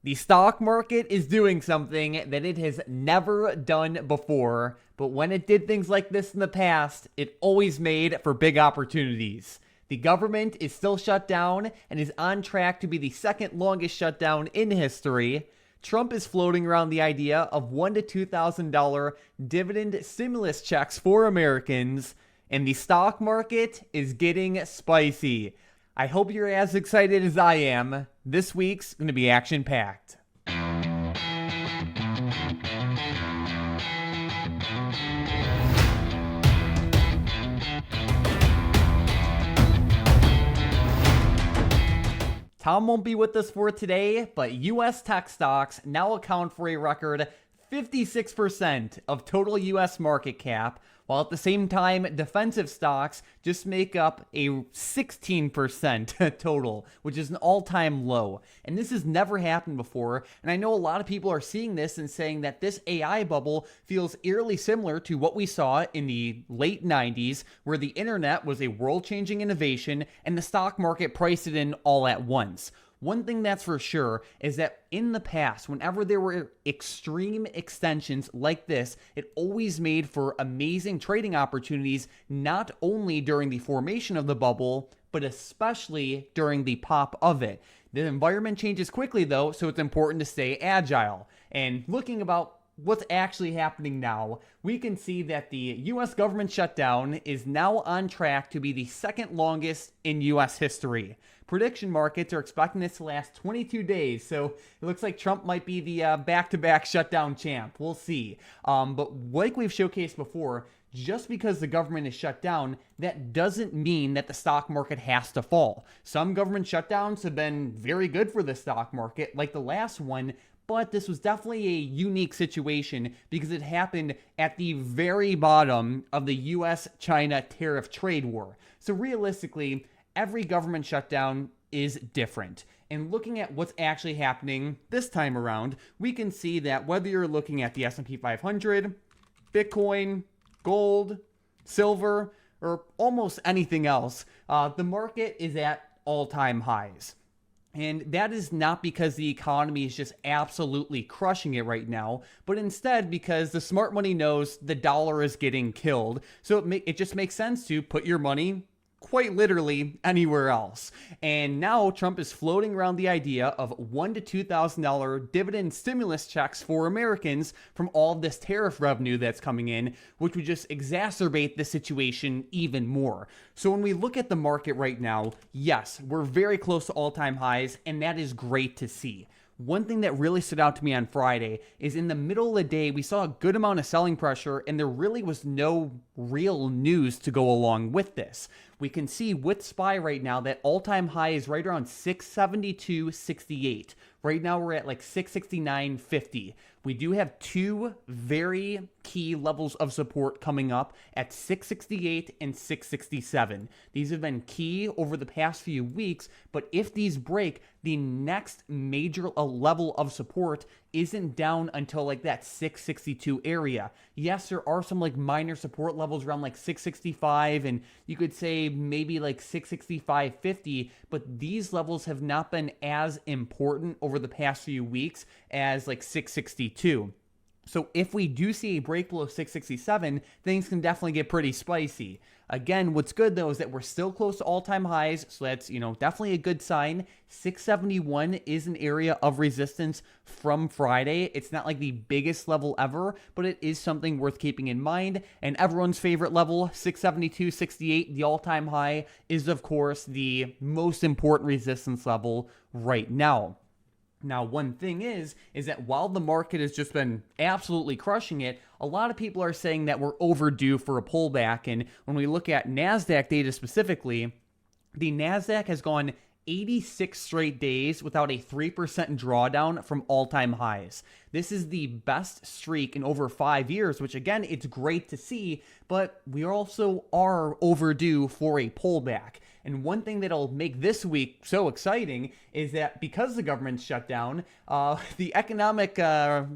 The stock market is doing something that it has never done before, but when it did things like this in the past, it always made for big opportunities. The government is still shut down and is on track to be the second longest shutdown in history. Trump is floating around the idea of $1,000 to $2,000 dividend stimulus checks for Americans, and the stock market is getting spicy. I hope you're as excited as I am. This week's going to be action-packed. Tom won't be with us for today, but U.S. tech stocks now account for a record 56% of total U.S. market cap, while at the same time, defensive stocks just make up a 16% total, which is an all-time low. And this has never happened before, and I know a lot of people are seeing this and saying that this AI bubble feels eerily similar to what we saw in the late 90s, where the internet was a world-changing innovation and the stock market priced it in all at once. One thing that's for sure is that in the past, whenever there were extreme extensions like this, it always made for amazing trading opportunities, not only during the formation of the bubble, but especially during the pop of it. The environment changes quickly though, so it's important to stay agile. And looking about what's actually happening now, we can see that the U.S. government shutdown is now on track to be the second longest in U.S. history. Prediction markets are expecting this to last 22 days, so it looks like Trump might be the back-to-back shutdown champ. We'll see. But like we've showcased before, just because the government is shut down, that doesn't mean that the stock market has to fall. Some government shutdowns have been very good for the stock market, like the last one, but this was definitely a unique situation because it happened at the very bottom of the US-China tariff trade war. So realistically, every government shutdown is different. And looking at what's actually happening this time around, we can see that whether you're looking at the S&P 500, Bitcoin, gold, silver, or almost anything else, the market is at all-time highs. And that is not because the economy is just absolutely crushing it right now, but instead because the smart money knows the dollar is getting killed. So it just makes sense to put your money quite literally anywhere else. And now Trump is floating around the idea of $1,000 to $2,000 dividend stimulus checks for Americans from all of this tariff revenue that's coming in, which would just exacerbate the situation even more. So when we look at the market right now, yes, we're very close to all-time highs, and that is great to see. One thing that really stood out to me on Friday is in the middle of the day, we saw a good amount of selling pressure, and there really was no real news to go along with this. We can see with SPY right now that all-time high is right around 672.68. Right now we're at like 669.50. We do have two very key levels of support coming up at 668 and 667. These have been key over the past few weeks, but if these break, the next major level of support isn't down until like that 662 area. Yes, there are some like minor support levels around like 665 and you could say maybe like 665.50, but these levels have not been as important over the past few weeks as like 662. So if we do see a break below 667, things can definitely get pretty spicy. Again, what's good though is that we're still close to all-time highs, so that's, definitely a good sign. 671 is an area of resistance from Friday. It's not like the biggest level ever, but it is something worth keeping in mind. And everyone's favorite level, 672.68, the all-time high, is of course the most important resistance level right now. Now, one thing is that while the market has just been absolutely crushing it, a lot of people are saying that we're overdue for a pullback. And when we look at NASDAQ data specifically, the NASDAQ has gone 86 straight days without a 3% drawdown from all-time highs. This is the best streak in over 5 years, which again, it's great to see, but we also are overdue for a pullback. And one thing that'll make this week so exciting is that because the government's shut down, the economic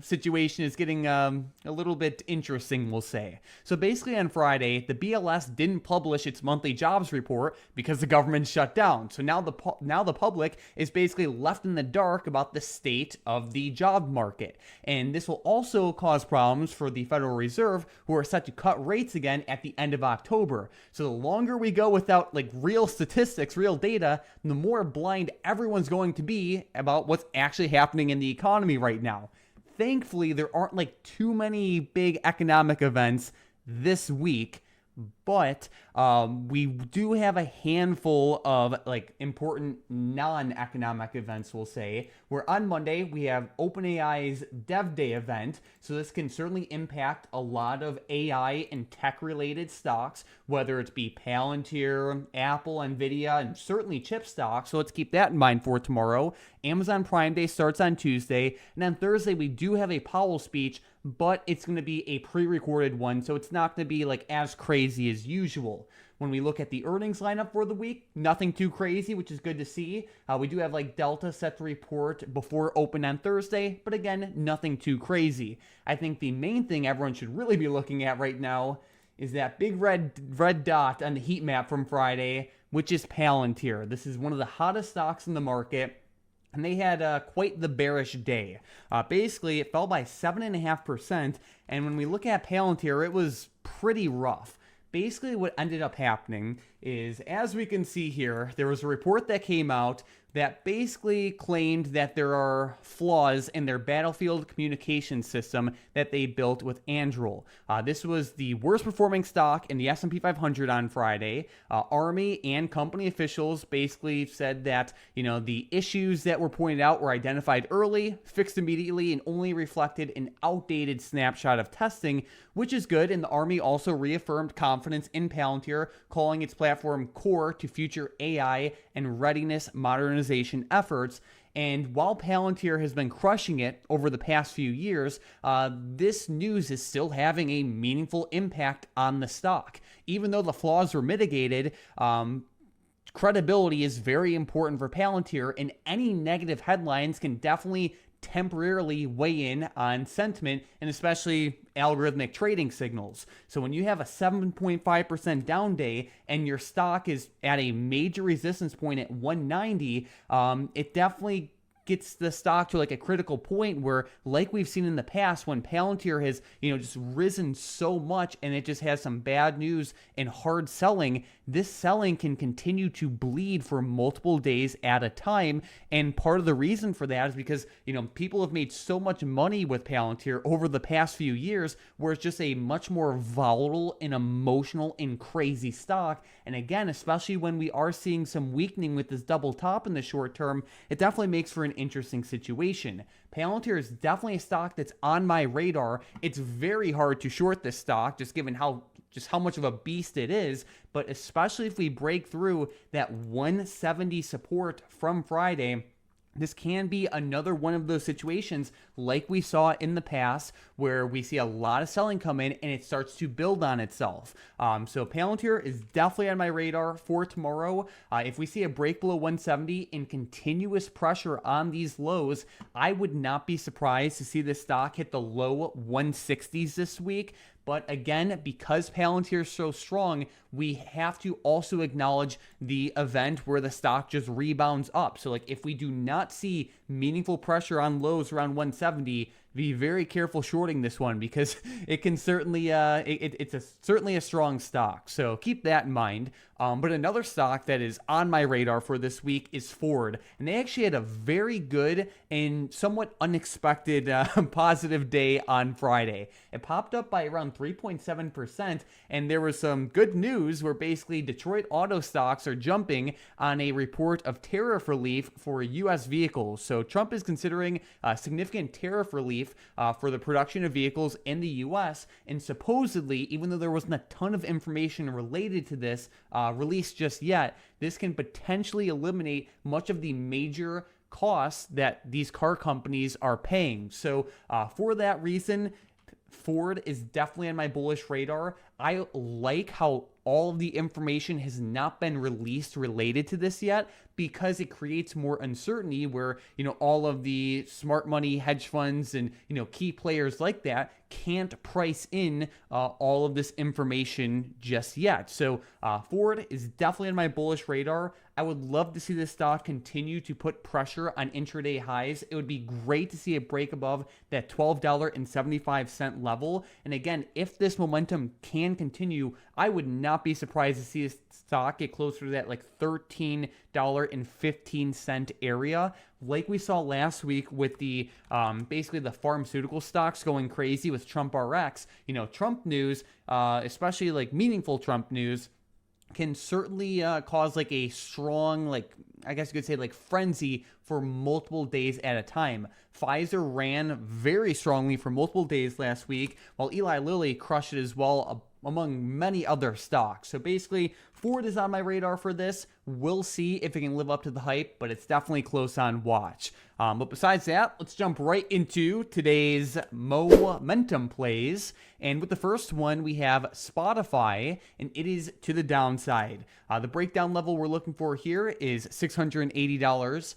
situation is getting a little bit interesting, we'll say. So basically on Friday, the BLS didn't publish its monthly jobs report because the government's shut down. So now the public is basically left in the dark about the state of the job market. And this will also cause problems for the Federal Reserve, who are set to cut rates again at the end of October. So the longer we go without real statistics, real data, the more blind everyone's going to be about what's actually happening in the economy right now. Thankfully, there aren't too many big economic events this week, but we do have a handful of important non-economic events, we'll say, where on Monday we have OpenAI's Dev Day event. So this can certainly impact a lot of AI and tech-related stocks, whether it be Palantir, Apple, Nvidia, and certainly chip stocks. So let's keep that in mind for tomorrow. Amazon Prime Day starts on Tuesday, and on Thursday we do have a Powell speech, but it's going to be a pre-recorded one, so it's not going to be as crazy as usual. When we look at the earnings lineup for the week, nothing too crazy, which is good to see. We do have Delta set to report before open on Thursday, but again, nothing too crazy. I think the main thing everyone should really be looking at right now is that big red dot on the heat map from Friday, which is Palantir. This is one of the hottest stocks in the market. And they had quite the bearish day. Basically, it fell by 7.5%. And when we look at Palantir, it was pretty rough. Basically, what ended up happening is, as we can see here, there was a report that came out that basically claimed that there are flaws in their battlefield communication system that they built with Anduril. This was the worst performing stock in the S&P 500 on Friday. Army and company officials basically said that, the issues that were pointed out were identified early, fixed immediately, and only reflected an outdated snapshot of testing, which is good. And the Army also reaffirmed confidence in Palantir, calling its platform core to future AI and readiness modernization efforts. And while Palantir has been crushing it over the past few years, this news is still having a meaningful impact on the stock. Even though the flaws were mitigated, credibility is very important for Palantir, and any negative headlines can definitely temporarily weigh in on sentiment and especially algorithmic trading signals. So when you have a 7.5% down day and your stock is at a major resistance point at 190, it definitely gets the stock to a critical point where, like we've seen in the past, when Palantir has, just risen so much and it just has some bad news and hard selling, this selling can continue to bleed for multiple days at a time. And part of the reason for that is because, people have made so much money with Palantir over the past few years, where it's just a much more volatile and emotional and crazy stock. And again, especially when we are seeing some weakening with this double top in the short term, it definitely makes for an interesting situation. Palantir is definitely a stock that's on my radar. It's very hard to short this stock, just given how much of a beast it is, but especially if we break through that 170 support from Friday, this can be another one of those situations like we saw in the past where we see a lot of selling come in and it starts to build on itself. So Palantir is definitely on my radar for tomorrow. If we see a break below 170 and continuous pressure on these lows, I would not be surprised to see this stock hit the low 160s this week. But again, because Palantir is so strong, we have to also acknowledge the event where the stock just rebounds up. So if we do not see meaningful pressure on lows around 170, be very careful shorting this one because it can certainly, certainly a strong stock. So keep that in mind. But another stock that is on my radar for this week is Ford. And they actually had a very good and somewhat unexpected positive day on Friday. It popped up by around 3.7%. And there was some good news where basically Detroit auto stocks are jumping on a report of tariff relief for U.S. vehicles. So Trump is considering significant tariff relief for the production of vehicles in the U.S. And supposedly, even though there wasn't a ton of information related to this released just yet, this can potentially eliminate much of the major costs that these car companies are paying. So for that reason, Ford is definitely on my bullish radar. I like how all of the information has not been released related to this yet, because it creates more uncertainty where, all of the smart money hedge funds and, key players like that can't price in all of this information just yet. So Ford is definitely on my bullish radar. I would love to see this stock continue to put pressure on intraday highs. It would be great to see it break above that $12.75 level. And again, if this momentum can continue, I would not be surprised to see this stock get closer to that like $13.15 area, like we saw last week with the basically the pharmaceutical stocks going crazy with Trump RX. Trump news, especially like meaningful Trump news, can certainly cause like a strong, I guess you could say, frenzy for multiple days at a time. Pfizer ran very strongly for multiple days last week, while Eli Lilly crushed it as well, among many other stocks. So basically, Ford is on my radar for this. We'll see if it can live up to the hype, but it's definitely close on watch. But besides that, let's jump right into today's momentum plays. And with the first one, we have Spotify, and it is to the downside. The breakdown level we're looking for here is $680.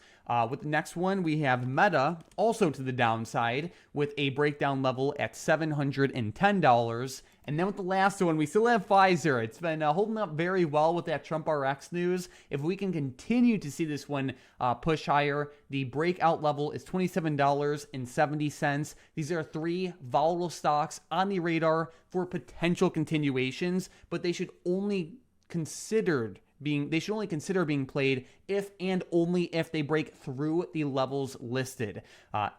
With the next one, we have Meta, also to the downside, with a breakdown level at $710. And then with the last one, we still have Pfizer. It's been holding up very well with that Trump RX news. If we can continue to see this one push higher, the breakout level is $27.70. These are three volatile stocks on the radar for potential continuations, but they should only consider being played if and only if they break through the levels listed.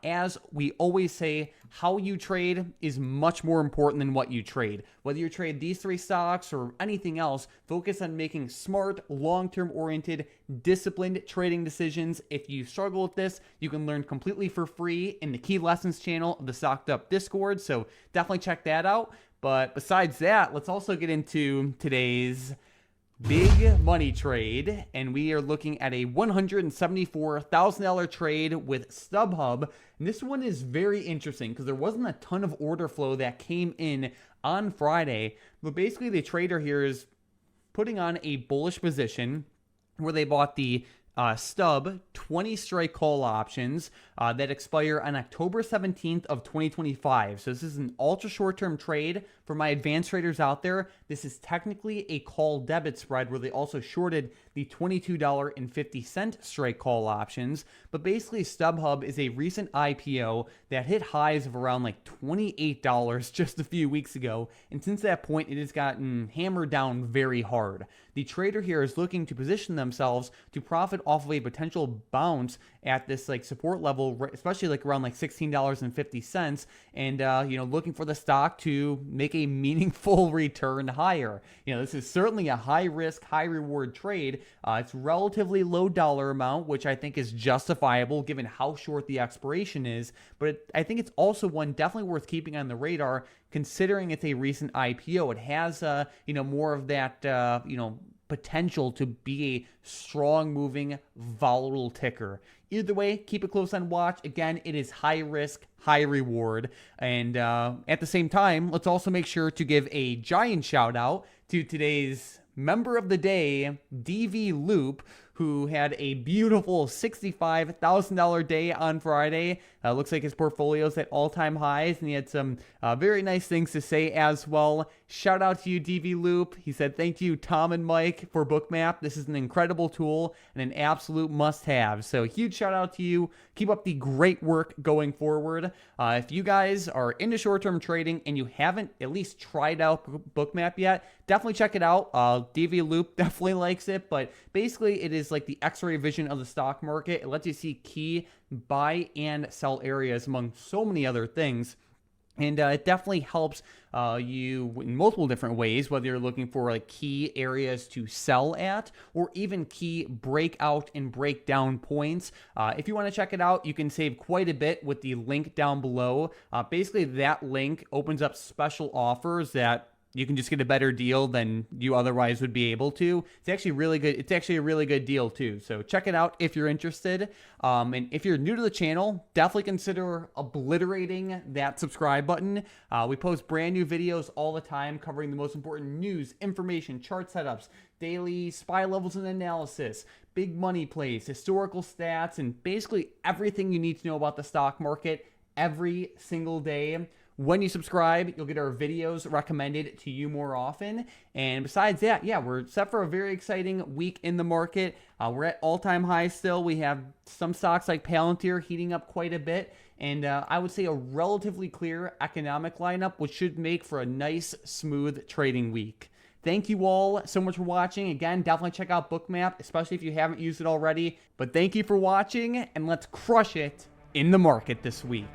As we always say, how you trade is much more important than what you trade. Whether you trade these three stocks or anything else, focus on making smart, long-term oriented, disciplined trading decisions. If you struggle with this, you can learn completely for free in the Key Lessons channel of the StockedUp Discord, so definitely check that out. But besides that, let's also get into today's big money trade, and we are looking at a $174,000 trade with StubHub. And this one is very interesting because there wasn't a ton of order flow that came in on Friday, but basically the trader here is putting on a bullish position where they bought the stub 20 strike call options that expire on October 17th of 2025. So this is an ultra short-term trade. For my advanced traders out there, this is technically a call debit spread where they also shorted the $22.50 strike call options. But basically, StubHub is a recent IPO that hit highs of around like $28 just a few weeks ago. And since that point, it has gotten hammered down very hard. The trader here is looking to position themselves to profit off of a potential bounce at this support level, especially around $16.50, and looking for the stock to make a meaningful return higher. This is certainly a high risk, high reward trade. It's relatively low dollar amount, which I think is justifiable given how short the expiration is. But I think it's also one definitely worth keeping on the radar, considering it's a recent IPO. It has more of that potential to be a strong moving volatile ticker. Either way, keep it close on watch. Again, it is high risk, high reward. And at the same time, let's also make sure to give a giant shout out to today's member of the day, DV Loop, who had a beautiful $65,000 day on Friday. Looks like his portfolio's at all-time highs, and he had some very nice things to say as well. Shout out to you, DV Loop. He said, thank you, Tom and Mike, for Bookmap. This is an incredible tool and an absolute must-have. So huge shout out to you. Keep up the great work going forward. If you guys are into short-term trading and you haven't at least tried out Bookmap yet, definitely check it out. DV Loop definitely likes it, but basically it is like the X-ray vision of the stock market. It lets you see key buy and sell areas among so many other things. And it definitely helps you in multiple different ways, whether you're looking for key areas to sell at or even key breakout and breakdown points. If you want to check it out, you can save quite a bit with the link down below. Basically, that link opens up special offers that you can just get a better deal than you otherwise would be able to. It's actually really good. It's actually a really good deal too. So check it out if you're interested. And if you're new to the channel, definitely consider obliterating that subscribe button. We post brand new videos all the time covering the most important news, information, chart setups, daily SPY levels and analysis, big money plays, historical stats, and basically everything you need to know about the stock market every single day. When you subscribe, you'll get our videos recommended to you more often. And besides that, yeah, we're set for a very exciting week in the market. We're at all-time highs still. We have some stocks like Palantir heating up quite a bit. And I would say a relatively clear economic lineup, which should make for a nice, smooth trading week. Thank you all so much for watching. Again, definitely check out Bookmap, especially if you haven't used it already. But thank you for watching, and let's crush it in the market this week.